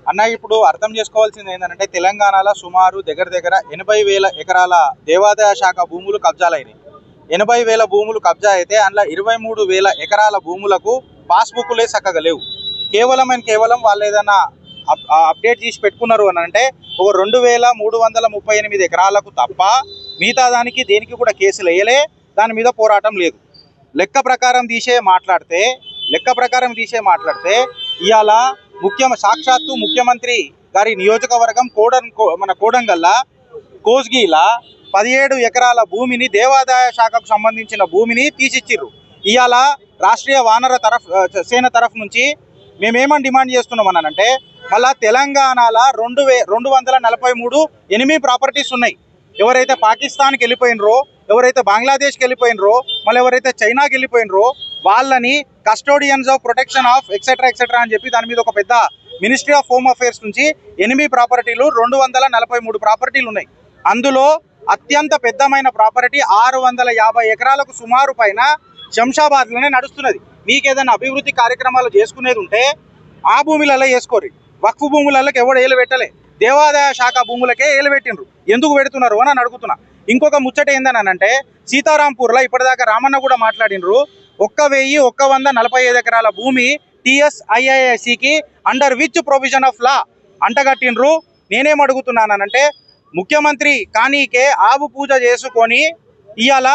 అన్న ఇప్పుడు అర్థం చేసుకోవాల్సింది ఏంటంటే తెలంగాణలో సుమారు దగ్గర 80,000 ఎకరాల దేవాదాయ శాఖ భూములు కబ్జాలైనాయి. 80,000 భూములు కబ్జా అయితే అందులో 23,000 ఎకరాల భూములకు పాస్బుక్లే చక్కగా లేవు. కేవలం వాళ్ళు ఏదైనా అప్డేట్ చేసి పెట్టుకున్నారు అని అంటే ఒక 2,338 ఎకరాలకు తప్ప మిగతా దానికి దేనికి కూడా కేసులు వేయలే, దాని మీద పోరాటం లేదు. లెక్క ప్రకారం తీసే మాట్లాడితే ఇవాళ సాక్షాత్తు ముఖ్యమంత్రి గారి నియోజకవర్గం కోడంగల్ల కోస్గిలా 17 ఎకరాల భూమిని దేవాదాయ శాఖకు సంబంధించిన భూమిని తీసిచ్చిర్రు. ఇవాళ రాష్ట్రీయ వానర సేన తరఫు నుంచి మేమేమని డిమాండ్ చేస్తున్నామనంటే మళ్ళా తెలంగాణలో 243 ఎనిమి ప్రాపర్టీస్ ఉన్నాయి. ఎవరైతే పాకిస్తాన్కి వెళ్ళిపోయినరో, ఎవరైతే బంగ్లాదేశ్కి వెళ్ళిపోయినరో, మళ్ళీ ఎవరైతే చైనాకి వెళ్ళిపోయినరో వాళ్ళని custodians of protection of etcetera అని చెప్పి దాని మీద ఒక పెద్ద మినిస్ట్రీ ఆఫ్ హోమ్ అఫేర్స్ నుంచి 8 ప్రాపర్టీలు 243 ప్రాపర్టీలు ఉన్నాయి. అందులో అత్యంత పెద్దమైన ప్రాపర్టీ 650 ఎకరాలకు సుమారు పైన శంషాబాద్లోనే నడుస్తున్నది. మీకు ఏదైనా అభివృద్ధి కార్యక్రమాలు చేసుకునేది ఉంటే ఆ భూములలో వేసుకోరు. వక్ఫ్ భూములకి ఎవడు ఏలు పెట్టలే, దేవాదాయ శాఖ భూములకే ఏలు పెట్టినరు. ఎందుకు పెడుతున్నారు అని అడుగుతున్నా. ఇంకొక ముచ్చట ఏందని అంటే సీతారాంపూర్లో ఇప్పటిదాకా రామన్న కూడా మాట్లాడినరు. 1,145 ఎకరాల భూమి TSIICకి under which provision of law అంటగట్టినరు. నేనేం అడుగుతున్నానంటే ముఖ్యమంత్రి కానీకే ఆవు పూజ చేసుకొని ఇవాళ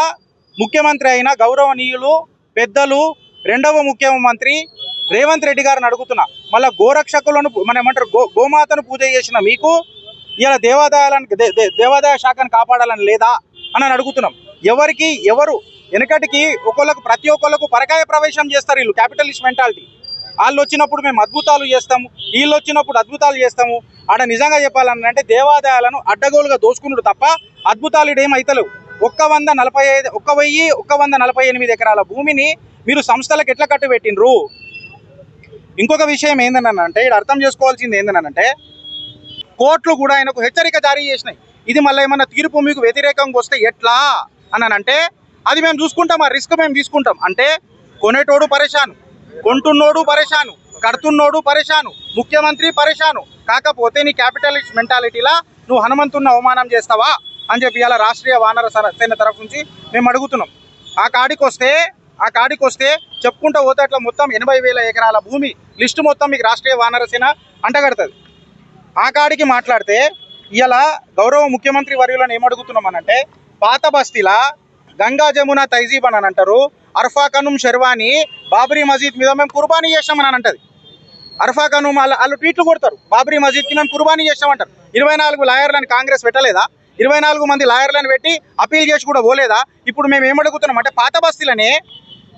ముఖ్యమంత్రి అయిన గౌరవనీయులు పెద్దలు రెండవ ముఖ్యమంత్రి రేవంత్ రెడ్డి గారిని అడుగుతున్నా. మళ్ళీ గోరక్షకులను ఏమంటారు గోమాతను పూజ చేసిన మీకు ఇలా దేవాదాయ శాఖను కాపాడాలని లేదా అని అడుగుతున్నాం. ఎవరు వెనకటికి ప్రతి ఒక్కళ్ళకు పరకాయ ప్రవేశం చేస్తారు. వీళ్ళు క్యాపిటలిస్ట్ మెంటాలిటీ. వాళ్ళు వచ్చినప్పుడు మేము అద్భుతాలు చేస్తాము, వీళ్ళు వచ్చినప్పుడు అద్భుతాలు చేస్తాము. ఆడ నిజంగా చెప్పాలంటే దేవాదాయాలను అడ్డగోలుగా దోసుకున్నాడు తప్ప అద్భుతాలు ఏమైతలేవు. 1,148 ఎకరాల భూమిని మీరు సంస్థలకు ఎట్లా కట్టుబెట్టినరు? ఇంకొక విషయం ఏందనంటే ఇక్కడ అర్థం చేసుకోవాల్సింది ఏందనంటే కోర్టులు కూడా ఆయనకు హెచ్చరిక జారీ చేసినాయి. ఇది మళ్ళీ ఏమన్నా తీర్పు మీకు వ్యతిరేకంగా వస్తే ఎట్లా అంటే అది మేము చూసుకుంటాం, ఆ రిస్క్ మేము తీసుకుంటాం. అంటే కొనేటోడు పరేషాను, కొంటున్నోడు పరేషాను, కడుతున్నోడు పరేషాను, ముఖ్యమంత్రి పరేషాను. కాకపోతే నీ క్యాపిటలిస్ట్ మెంటాలిటీలా నువ్వు హనుమంతున్న అవమానం చేస్తావా అని చెప్పి ఇలా రాష్ట్రీయ వానర సేన తరఫు నుంచి మేము అడుగుతున్నాం. ఆ కాడికి వస్తే చెప్పుకుంటూ పోతే అట్లా మొత్తం 80,000 ఎకరాల భూమి లిస్టు మొత్తం మీకు రాష్ట్రీయ వానర సేన అంటగడుతుంది. ఆ కాడికి మాట్లాడితే ఇలా గౌరవ ముఖ్యమంత్రి వర్యులను ఏమడుగుతున్నామనంటే పాత బస్తీలా గంగా జమున తైజీబ్ అని అంటారు, అర్ఫా కనుమ్ షెర్వాని బాబరీ మసీద్ మీద మేము కుర్బానీ చేస్తామని అంటది. అర్ఫా కనుమ్ వాళ్ళు ట్వీట్లు కొడతారు, బాబరీ మసీద్కి మేము కుర్బానీ చేస్తామంటారు. 24 లాయర్లను కాంగ్రెస్ పెట్టలేదా? 24 మంది లాయర్లను పెట్టి అపీల్ చేసి కూడా పోలేదా? ఇప్పుడు మేము ఏమడుగుతున్నాం అంటే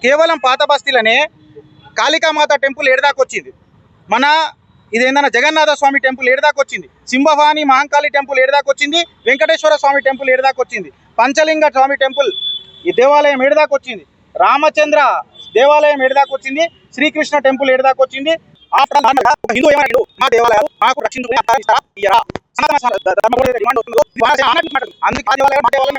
కేవలం పాత బస్తీలనే కాళికామాత టెంపుల్ ఏడదాకొచ్చింది, మన ఇదేందన్నా జగన్నాథ స్వామి టెంపుల్ ఏడదాకొచ్చింది, సింహవాణి మహంకాళి టెంపుల్ ఏడదాకొచ్చింది, వెంకటేశ్వర స్వామి టెంపుల్ ఏడదాకొచ్చింది, పంచలింగ స్వామి టెంపుల్ ఈ దేవాలయం ఏడదాకొచ్చింది, రామచంద్ర దేవాలయం ఏడదాకొచ్చింది, శ్రీకృష్ణ టెంపుల్ ఏడదాకొచ్చింది. హిందూ ఏమన్నాడు? మా దేవాలయాలు మాకు రక్షించుకుని అందుకే ఆ దేవాలయం మా దేవాలయం